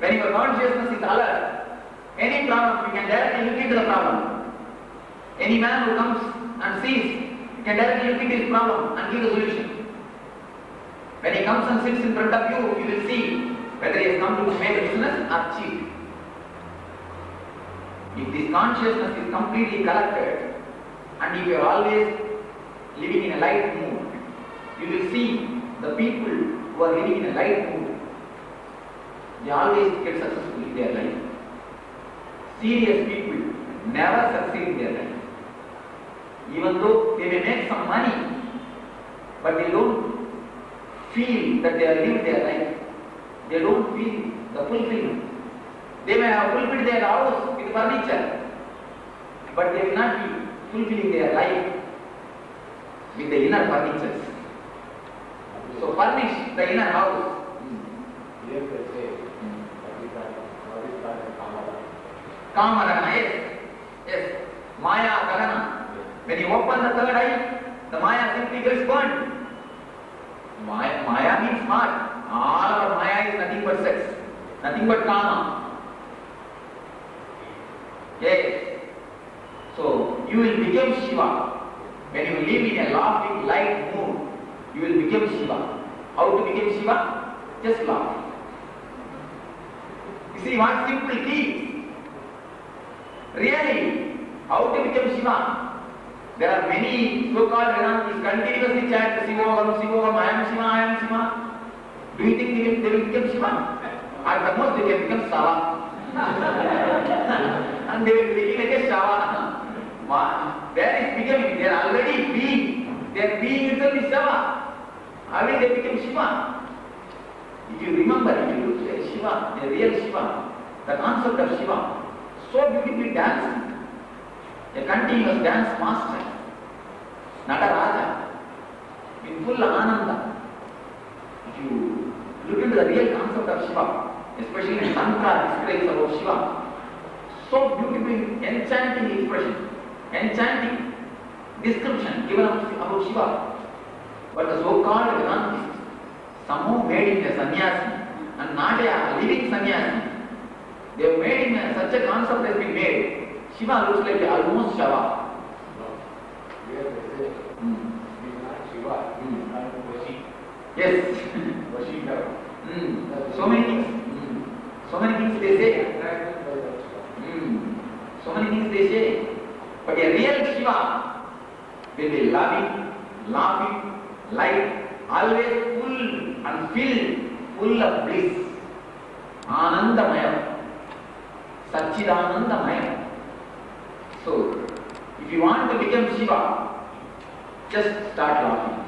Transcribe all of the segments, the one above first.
When your consciousness is alert, any problem, you can directly look into the problem. Any man who comes and sees, you can directly look into his problem and give the solution. When he comes and sits in front of you, you will see whether he has come to make business or cheat. If this consciousness is completely collected, and if you are always living in a light mood, you will see the people who are living in a light mood, they always get successful in their life. Serious people never succeed in their life. Even though they may make some money, but they don't feel that they are living their life. They don't feel the fulfillment. They may have fulfilled their house with furniture, but they will not be fulfilling their life with the inner furnitures. So furnish the inner house. Yes, they say, Kamarana, yes. Yes. Maya Karana. When you open the third eye, the Maya simply gets burned. Maya means heart. All our Maya is nothing but sex, nothing but Kama. Yes. So you will become Shiva. When you live in a laughing, light mood, you will become Shiva. How to become Shiva? Just laugh. You see, one simple key. Really, how to become Shiva? There are many so-called Vedantis continuously chant Shivoham, Shivoham, I am Shiva, I am Shiva. Do you think they will become Shiva? At the most they can become Sava. And they will be like a Shava. There is becoming, they are already being. Their being itself is Shava. How will they become Shiva? If you remember, if you look at Shiva, a real Shiva, the concept of Shiva, so beautifully dancing, a continuous dance master, Nataraja, in full Ananda. If you look into the real concept of Shiva, especially in Tantra describes about Shiva, so beautifully enchanting expression, enchanting description given about Shiva. But the so-called Vedantists, somehow made him a sannyasi and not a living sannyasi. They have made him such a concept has been made. Shiva looks like almost Shava. no. Here they say, he's not Shiva, he's not Vashi. Yes. Vashika. So many things. So many things they say. Attracted by that Shiva. So many things they say. But a real Shiva will be loving, laughing, light, always full and filled, full of bliss. Anandamaya. Satchidanandamaya. So, if you want to become Shiva, just start laughing.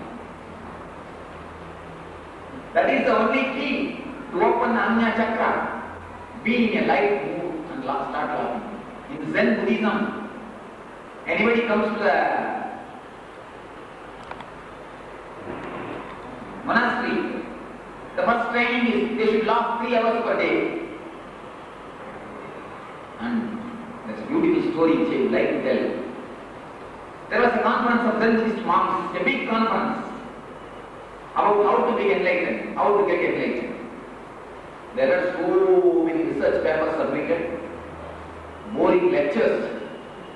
That is the only key to open the Anya Chakra. Be in a light mood and start laughing. In Zen Buddhism, anybody comes to the monastery, the first training is they should laugh 3 hours per day. And that's a beautiful story which I would like to tell. There was a conference of Zen Buddhist monks, a big conference, about how to be enlightened, how to get enlightened. There are so many research papers submitted, boring lectures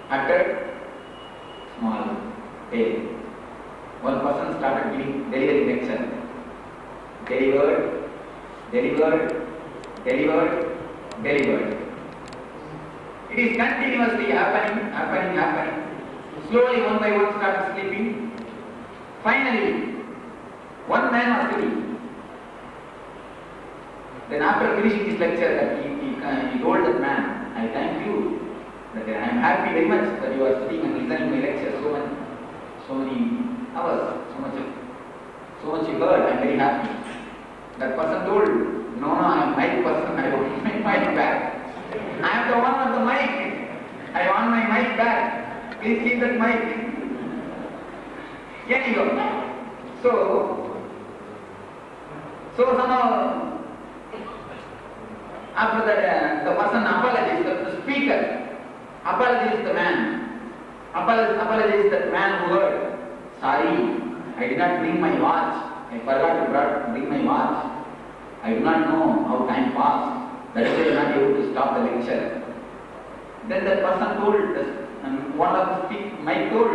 uttered, small pay. One person started delivering lecture. Delivered, delivered, delivered, delivered. It is continuously happening. Slowly, one by one, started sleeping. Finally, one man was sitting. Then after finishing his lecture, he told that man, I thank you, that I am happy very much that you are sitting and listening my lecture so many hours, so much you heard, I am very happy. That person told, no, I am mic person, I want my mic back. I am the one of the mic. I want my mic back. Please keep that mic. Anyhow, so somehow, after that, the person apologized, the speaker apologized the man. Apologized that man who heard, sorry, I did not bring my watch. I forgot to bring my watch. I do not know how time passed. That is why you are not able to stop the lecture. Then that person told, one of the mic told,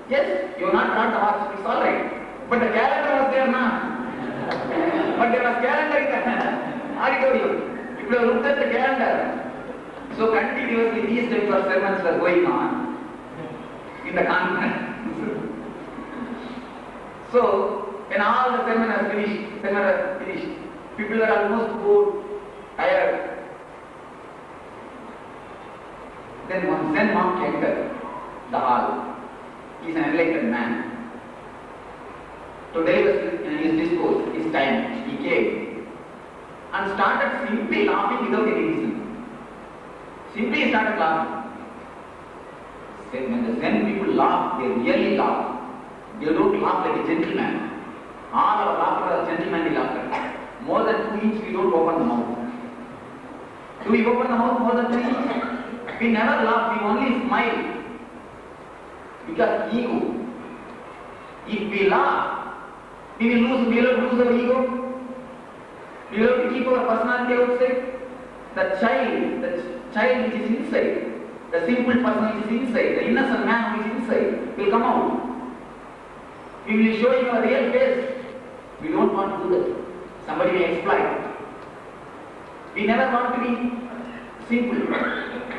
yes, you have not brought the watch, it's alright. But the calendar was there now. But there was calendar in the auditorium. If you have looked at the calendar, so continuously these types of sermons were going on in the conference. So, when all the sermon was finished, people were almost bored, tired. Then one Zen monk entered the hall. He is an enlightened man. To deliver his discourse, his time, he came and started simply laughing without any reason. Simply started laughing. When the Zen people laugh, they really laugh. They don't laugh like a gentleman. All our laughter is gentlemanly laughter. More than 2 inches we don't open the mouth. Do we open the mouth more than 3 inches? We never laugh, we only smile. Because ego. If we laugh, we will lose our ego. We will have to keep our personality outside. The child which is inside, the simple person which is inside, the innocent man who is inside will come out. We will show him a real face. We don't want to do that. Somebody may exploit. We never want to be simple.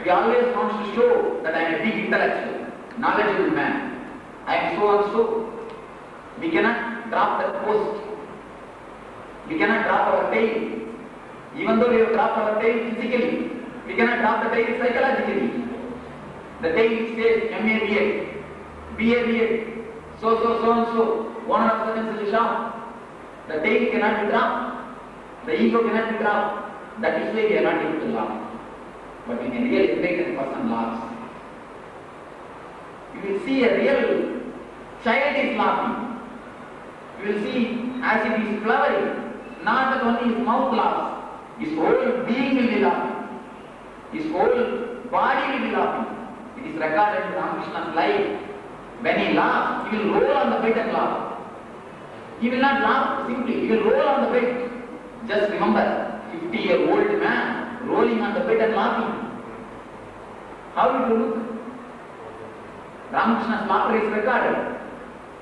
We always want to show that I am a big intellectual, knowledgeable man. I am so and so. We cannot drop that post. We cannot drop our tail. Even though we have dropped our tail physically, we cannot drop the tail psychologically. The tail says M.A.B.A. B.A.B.A. So and so, owner of such and such a shop. The tail cannot be dropped. The ego cannot be dropped. That is why we are not able to laugh. But when a real enlightened person laughs, you will see a real child is laughing. You will see as if he is flowering. Not that only his mouth laughs, his whole being will be laughing. His whole body will be laughing. It is recorded in Ramakrishna's life. When he laughs, he will roll on the bed and laugh. He will not laugh simply, he will roll on the bed. Just remember, 50-year-old man rolling on the bed and laughing. How will you look? Ramakrishna's laughter is recorded.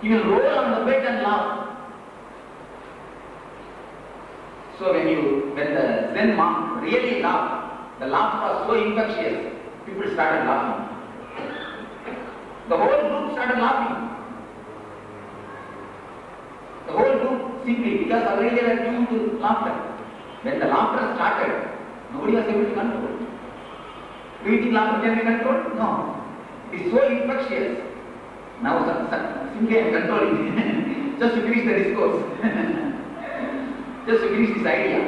He will roll on the bed and laugh. So when the Zen monk really laughed, the laugh was so infectious, people started laughing. The whole group started laughing. The whole group simply because already they were tuned to laughter. When the laughter started, nobody was able to control. Do you think laughter can be controlled? No. It is so infectious. Now simply I am controlling just to finish the discourse. Just to finish this idea.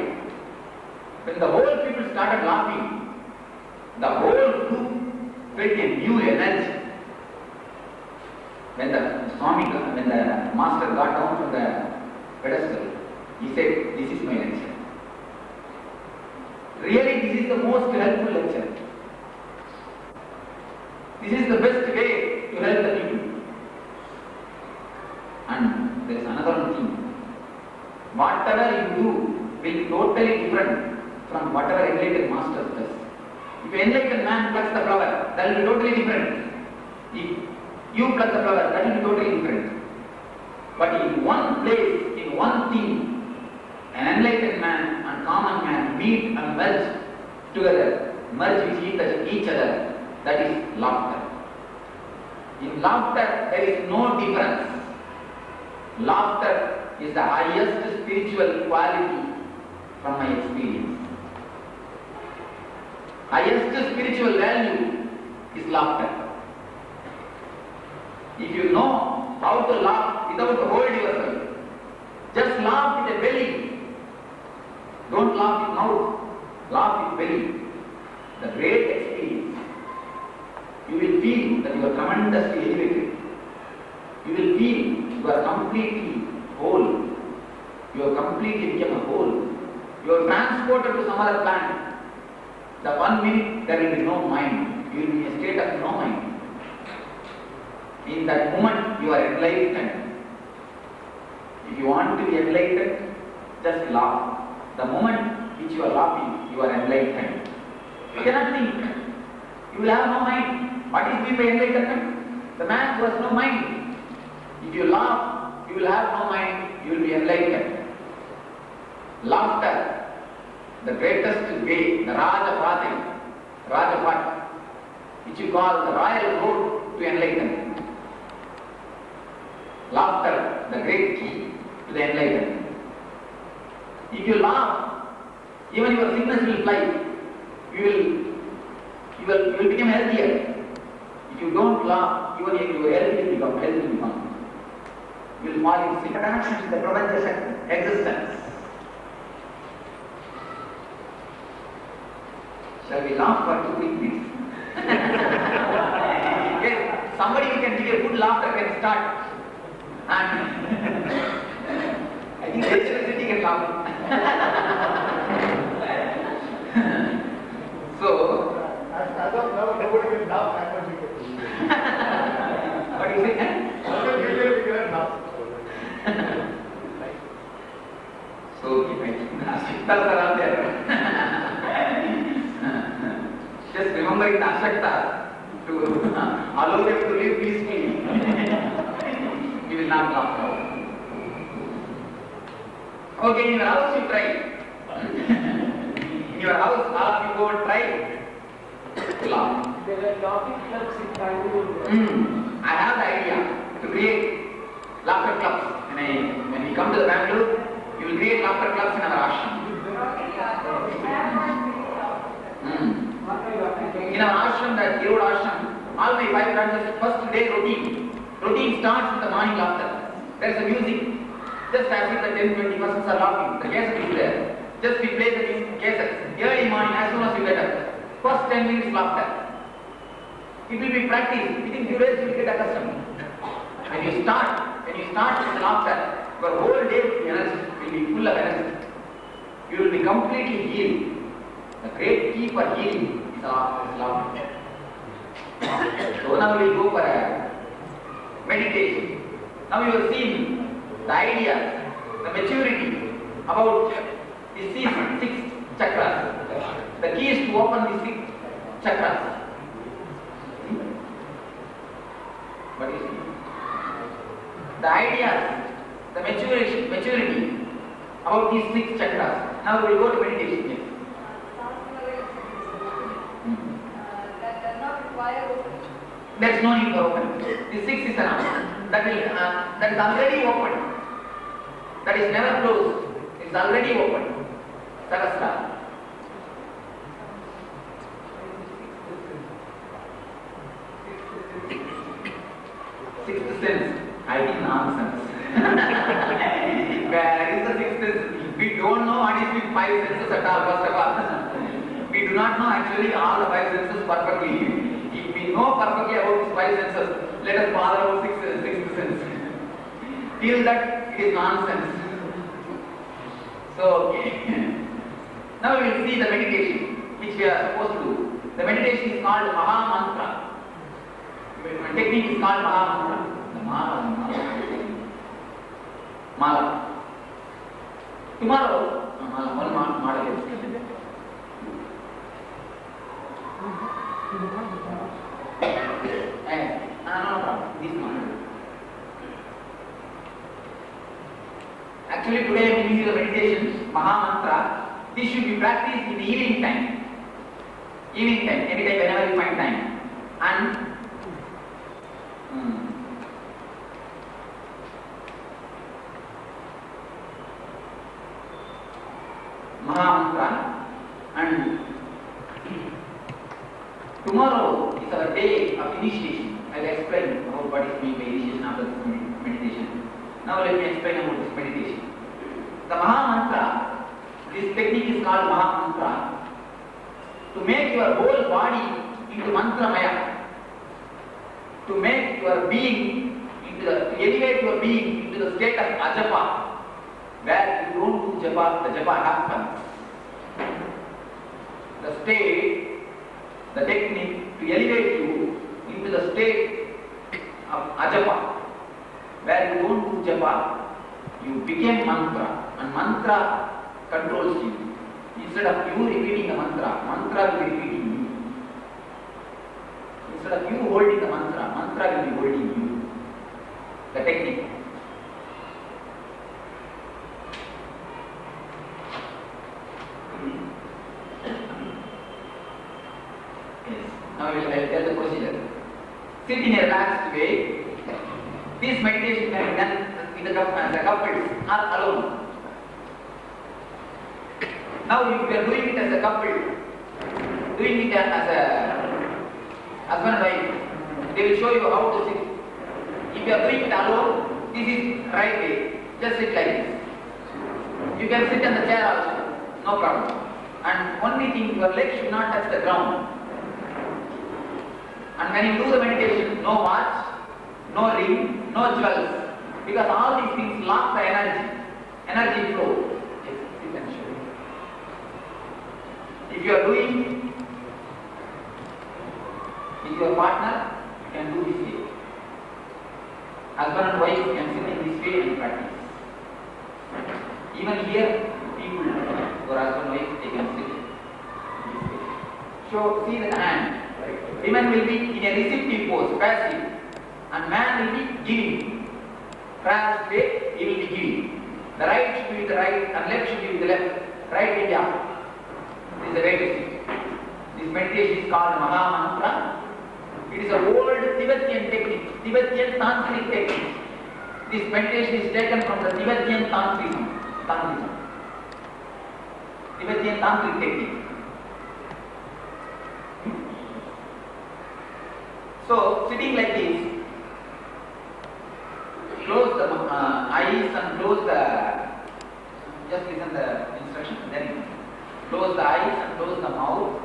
When the whole people started laughing, the whole group felt a new energy. When the master got down from the pedestal, he said, "This is my lecture. Really, this is the most helpful lecture. This is the best way to help the people." And there is another thing. Whatever you do will be totally different from whatever enlightened master does. If an enlightened man plucks the flower, that will be totally different. If you pluck the flower, that will be totally different. But in one place, in one thing, an enlightened man and common man meet and merge together, merge with each other. That is laughter. In laughter, there is no difference. Laughter is the highest spiritual quality from my experience. Highest spiritual value is laughter. If you know how to laugh without to hold yourself, just laugh with a belly. Don't laugh with mouth, laugh with belly. The great experience. You will feel that you are tremendously elevated. You will feel you are completely whole. You have completely become a whole. You are transported to some other planet. The 1 minute there will be no mind. You will be in a state of no mind. In that moment you are enlightened. If you want to be enlightened, just laugh. The moment which you are laughing, you are enlightened. You cannot think. You will have no mind. What is meant by enlightenment? The man who has no mind. If you laugh, you will have no mind, you will be enlightened. Laughter, the greatest way, the Rajapat, which you call the royal road to enlightenment. Laughter, the great key to the enlightenment. If you laugh, even your sickness will fly. You will become healthier. If you don't laugh, even your health will become. You will fall in sick. Connection to the Prapancha existence. Shall we laugh for 2 minutes? Yes, somebody who can give a good laughter can start. And I think electricity can laugh. So, I don't know, nobody will laugh that much. what do you say? You can laugh. So, Ashaktas are out there. Just remembering the Ashaktas to allow them to live peacefully. We will not laugh now. Okay, in your house you try. In your house, all of you go and try to laugh. There are laughing clubs in Bangalore. I have the idea to create laughter clubs. When we come to the Bangalore, you will create laughter clubs in our ashram. In our ashram, that Erode ashram, all my 5 branches, first day routine. Routine starts with the morning laughter. There is a music. Just as if the 10-20 persons are laughing, the cassette is there. Just we play the music cassette. Early morning, as soon as you get up. First 10 minutes laughter. It will be practiced. Within few days you will get accustomed. When you start with laughter, your whole day will be full of energy. You will be completely healed. The great key for healing is laughter. So now we will go for a meditation. Now you have seen the idea, the maturity about the 6 chakras. The key is to open the 6 chakras. What is it? The ideas, the maturity about these 6 chakras. Now we will go to meditation. Yes. That does not require opening. There is no need for opening. The 6 is enough. That is already open. That is never closed. It is already open. Sahasrara. Sixth sense. I think nonsense. Where is the sixth sense? We don't know what is the 5 senses at all, first of all. We do not know actually all the 5 senses perfectly. If we know perfectly about these 5 senses, let us bother about sixth sense. Till that it is nonsense. So, now we will see the meditation which we are supposed to do. The meditation is called Maha Mantra. The technique is called Maha Mantra. The Mala. Tomorrow, one Mala is. No problem. This Mala. Actually today when we do the meditation, Maha Mantra, this should be practiced in the evening time. Evening time, anytime, whenever you find time. And Maha Mantra, and tomorrow is our day of initiation. I will explain about what is meant by initiation after this meditation. Now let me explain about this meditation. The Maha Mantra, this technique is called Maha Mantra. To make your whole body into Mantramaya, to make your being to elevate your being into the state of Ajapa, where you don't do Japa, the Japa happens. The state, the technique to elevate you into the state of Ajapa, where you don't do Japa, you became Mantra, and Mantra controls you. Instead of you repeating the mantra, mantra will be repeating you. Instead of you holding the mantra, mantra will be holding you. The technique. Yes. Now I will tell the procedure. Sit in a relaxed way. This meditation can be done with the couples or alone. Now if you are doing it as a couple, doing it as a husband and wife, they will show you how to sit. If you are doing it alone, this is right way. Just sit like this. You can sit on the chair also, no problem. And only thing, your legs should not touch the ground. And when you do the meditation, no watch, no ring, no jewels, because all these things lock the energy flow. Yes, you can show. If you are doing with your partner, you can do this way. Husband and wife can sit in this way and practice. Even here, people who are husband and wife, they can sit this way. So, see the hand. Women will be in a receptive pose, passive, and man will be giving. Trans way, he will be giving. The right should be with the right, and left should be with the left. Right will be up. This is the way to sit. This meditation is called Maha Mantra. It is an old Tibetan technique, Tibetan Tantric technique. This meditation is taken from the Tibetan Tantrism. Tibetan Tantric technique. So, sitting like this, close the eyes and close the, just listen the instruction, then close the eyes and close the mouth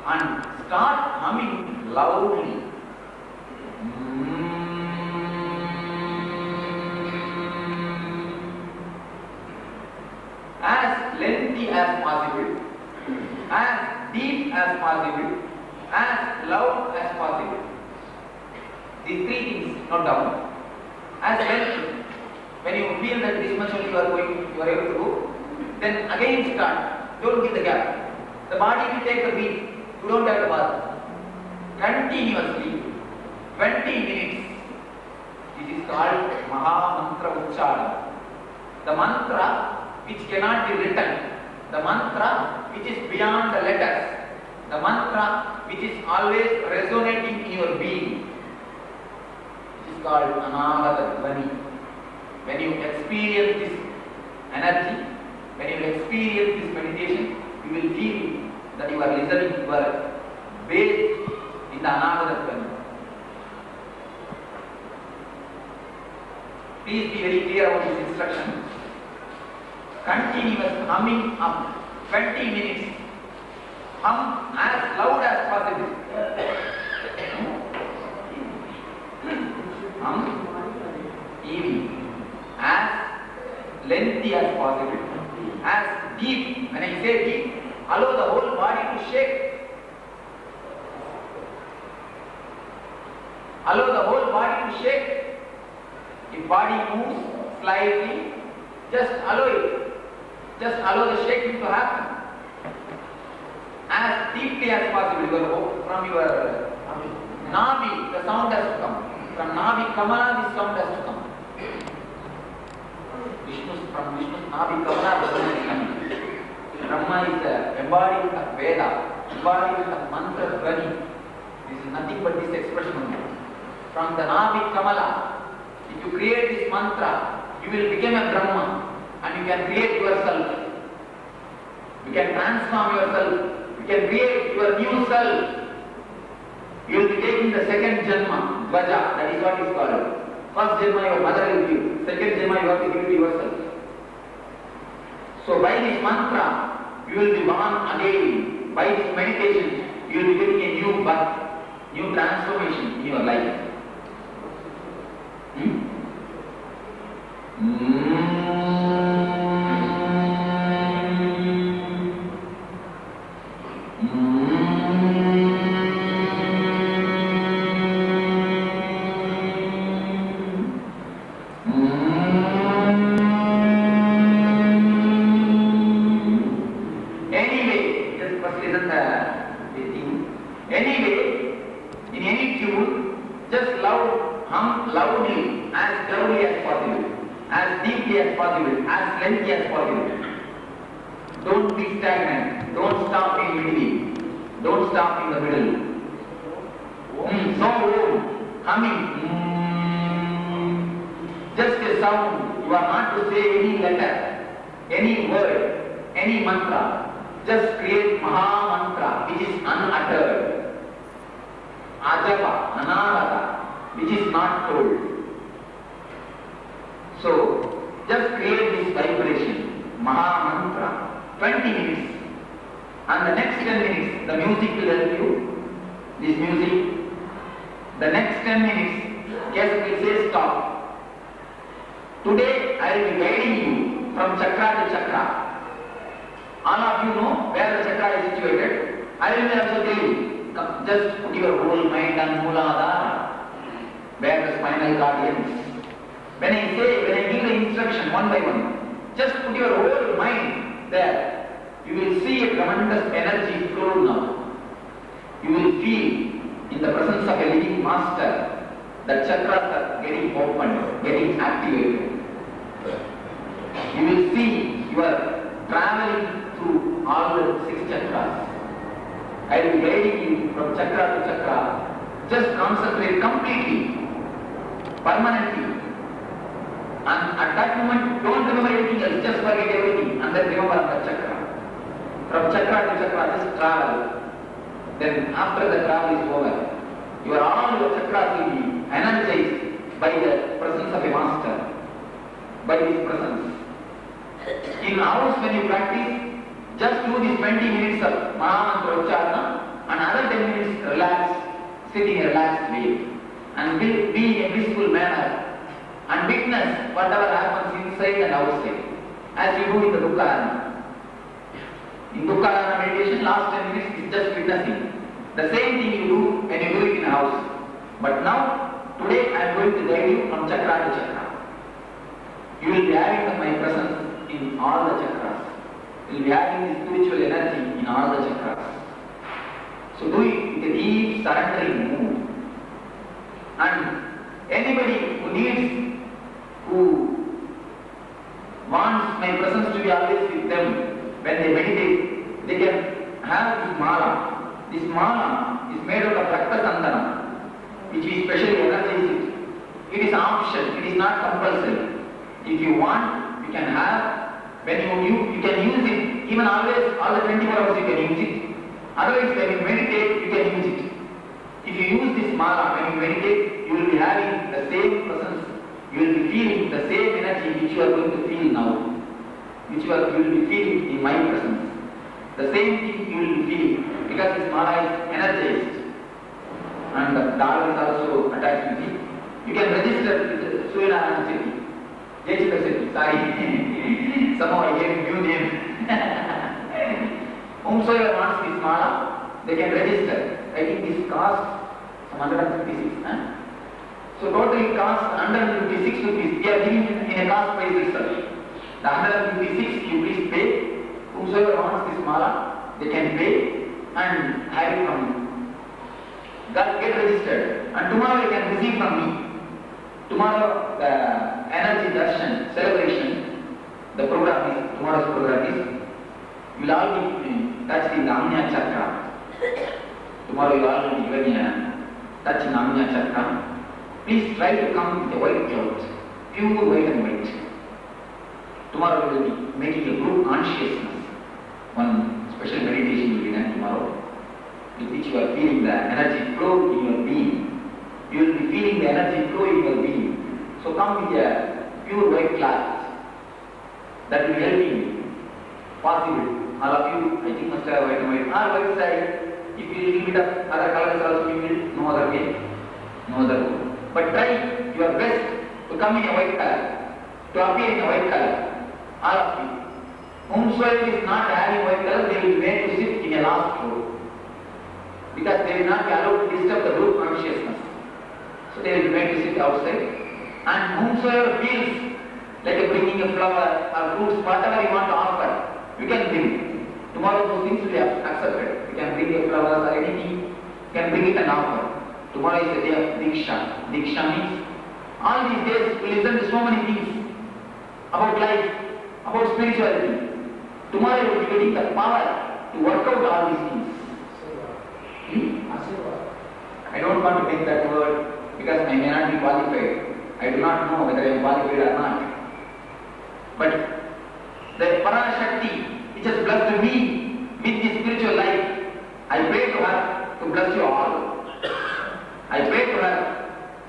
and start humming loudly. As lengthy as possible, as deep as possible, as loud as possible. These three things note down. As well, when you feel that this much only you are able to go, then again start. Don't give the gap. The body will take the beat. You don't have to bother. Continuously, 20 minutes. This is called Maha Mantra Uchchara. The mantra which cannot be written. The mantra which is beyond the letters. The mantra which is always resonating in your being. It is called Anahata Dhvani. When you experience this energy, when you experience this meditation, you will feel that you are listening, you are bathed in the Anahata Dhvani. Please be very clear about this instruction. Continuous humming up 20 minutes. Hum as loud as possible. Hum evening. As lengthy as possible. As deep. When I say deep, allow the whole body to shake. Allow the whole body to shake. If body moves slightly, just allow it. Just allow the shaking to happen. As deeply as possible. From your Navi, the sound has to come. From Navi Kamala, this sound has to come. From Vishnu's Navi Kamala, the sound is coming. Brahma is the embodiment of Veda, embodiment of Mantra Dhvani. This is nothing but this expression only. From the Navi Kamala, if you create this mantra, you will become a Brahma and you can create yourself. You can transform yourself. You can create your new self. You will be taking the second Janma, Dvaja, that is what is called. First Janma your mother will give. Second Janma you have to give to yourself. So by this mantra, you will be born again. By this meditation, you will be getting a new birth, new transformation in your life. to listen the tune. Anyway, in any tune, just hum loudly as possible, as deeply as possible, as lengthy as possible. Don't be stagnant. Don't stop in between. Don't stop in the middle. So humming. Just a sound. You are not to say any letter, any word, any mantra. Just create Maha Mantra, which is unuttered. Ajapa, Anarata, which is not told. So, just create this vibration, Maha Mantra, 20 minutes. And the next 10 minutes, the music will help you. This music. The next 10 minutes, guest will say stop. Today, I will be guiding you from chakra to chakra. All of you know where the chakra is situated. I will also tell you, just put your whole mind on Mooladhara, where the spinal cord ends. When I give the instruction one by one, just put your whole mind there. You will see a tremendous energy flow now. You will feel in the presence of a living master that chakras are getting opened, getting activated. You will see you are traveling through all the 6 chakras. I will be guiding you from chakra to chakra. Just concentrate completely, permanently. And at that moment, don't remember anything else, just forget everything and then remember the chakra. From chakra to chakra, just travel. Then after the travel is over, all your chakras will be energized by the presence of a master, by his presence. In hours when you practice, just do this 20 minutes of Maha Mantra Ucharana and other 10 minutes relax, sit in a relaxed way and be in a blissful manner and witness whatever happens inside and outside as you do in the Dukkarana. In Dukkarana meditation, last 10 minutes is just witnessing. The same thing you do when you do it in a house. But now, today I am going to guide you from chakra to chakra. You will be having my presence in all the chakras. You will be having the spiritual energy in all the chakras. So do it with a deep surrendering mood. And anybody who wants my presence to be always with them, when they meditate, they can have this mala. This mala is made out of Rakta Sandana, which we specially energize it. It is option, it is not compulsory. If you want, you can have, when you can use it, even always, all the 24 hours you can use it. Otherwise, when you meditate, you can use it. If you use this mala, when you meditate, you will be having the same presence, you will be feeling the same energy which you are going to feel now, which you will be feeling in my presence. The same thing you will be feeling, because this mala is energized. And the dal is also attached with it. You can register with Suryanarayan Sethi. Jayachitra Sethi, sorry. Somehow I gave a new name. Whomsoever wants this mala, they can register. I think this costs some 156. So totally costs 156 rupees. We are giving in a cost price itself. The 156 you please pay. Whosoever wants this mala, they can pay and have it from me. Get registered. And tomorrow you can receive from me. Tomorrow the energy darshan celebration, tomorrow's program is, you will all be touched in the Amnya Chakra. Tomorrow you all will be given a touch in Amnya Chakra. Please try to come with a white cloth, pure white and white. Tomorrow we will be making a group consciousness. One special meditation will be done tomorrow, with which you are feeling the energy flow in your being. You will be feeling the energy flow in your being. So come with a pure white cloth. That will help you. Possible. All of you, I think, must have white and white. Or white side. If you little bit of other colors also, you will, no other way. No other way. But try your best to come in a white color, to appear in a white color. All of you. Whomsoever is not having white color, they will be made to sit in a last row. Because they will not be allowed to disturb the group consciousness. So they will be made to sit outside. And whomsoever feels like bringing a flower or fruits, whatever you want to offer, you can bring. Tomorrow those things will be accepted. You can bring a flowers or anything, you can bring it and offer. Tomorrow is the day of Diksha. Diksha means all these days we listen to so many things about life, about spirituality. Tomorrow you will be getting the power to work out all these things. I don't want to take that word because I may not be qualified. I do not know whether I am qualified or not. But the Parashakti which has blessed me with the spiritual life, I pray to her to bless you all. I pray to her,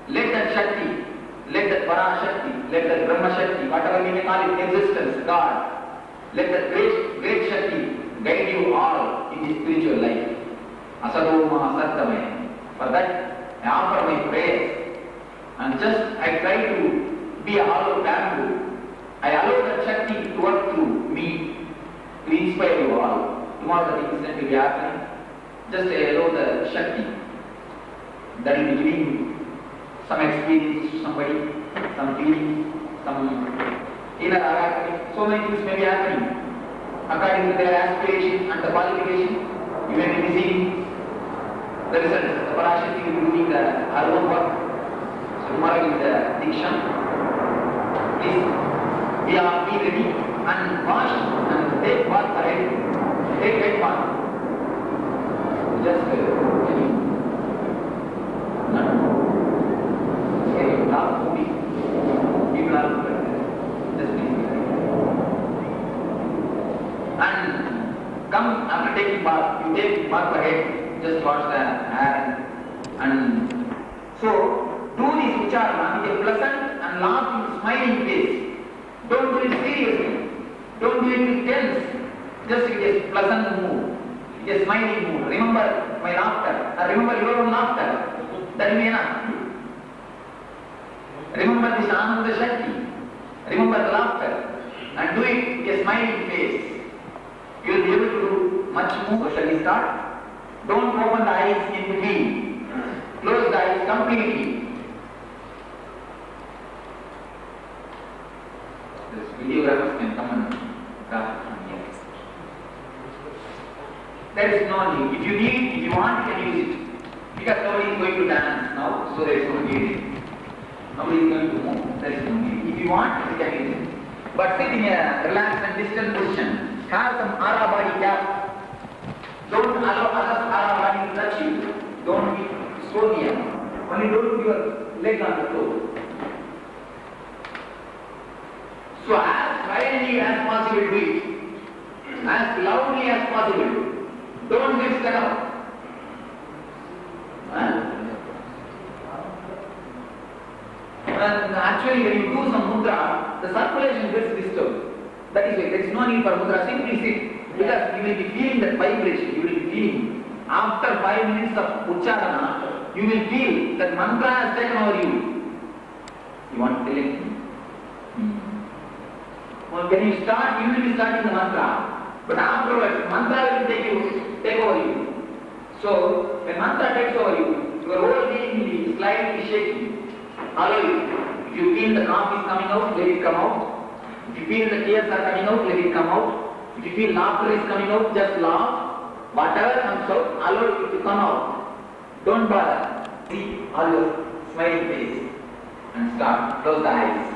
let that Shakti, let that Parashakti, let that Brahma Shakti, whatever we may call it, existence, God, let that great Shakti guide you all in the spiritual life. Asadoma Asattamaya. For that, I offer my prayers. And just I try to be a hollow bamboo. I allow that Shakti to work through me to inspire you all. Tomorrow the incident will be happening. Just I allow the Shakti that will be giving some experience to somebody, some feeling, some inner awakening. So many things may be happening. According to their aspiration and the qualification, you may be receiving the results. The Parashakti will be doing her own work. So tomorrow is the Diksha. Please be ready and wash and take bath ahead. Take wet bath. Just last movie. People are just and come after taking bath. You take bath ahead. Just wash the hair and so do this ucharana with a pleasant and laughing, smiling face. Don't do it seriously. Don't do it with tense. Just with a pleasant mood, with a smiling mood. Remember my laughter. Remember your own laughter. That will be enough. Remember this Ananda Shakti. Remember the laughter. And do it with a smiling face. You will be able to do much more. Shall we start? Don't open the eyes in between. Close the eyes completely. This videographers can come and graph from here. There is no need. If you need, if you want, you can use it. Because nobody is going to dance now, so there is no need. Nobody is going to move, there is no need. If you want, you can use it. But sit in a relaxed and distant position. Have some Ara body gap. Don't allow others Ara body to touch you. Don't be so near. Only don't put your leg on the floor. So as quietly as possible do it. As loudly as possible. Don't get stuck up. And actually when you do some mudra, the circulation gets disturbed. That is why there is no need for mudra. Simply sit. Because you will be feeling that vibration. You will be feeling. After 5 minutes of ucharana, you will feel that mantra has taken over you. You want to tell anything? Well, when you start, you will be starting the mantra. But afterwards, mantra will take over you. So, when mantra takes over you, your whole being will be slightly shaky. Allow it. If you feel the cough is coming out, let it come out. If you feel the tears are coming out, let it come out. If you feel laughter is coming out, just laugh. Whatever comes out, allow it to come out. Don't bother. See all your smiling face. And start. Close the eyes.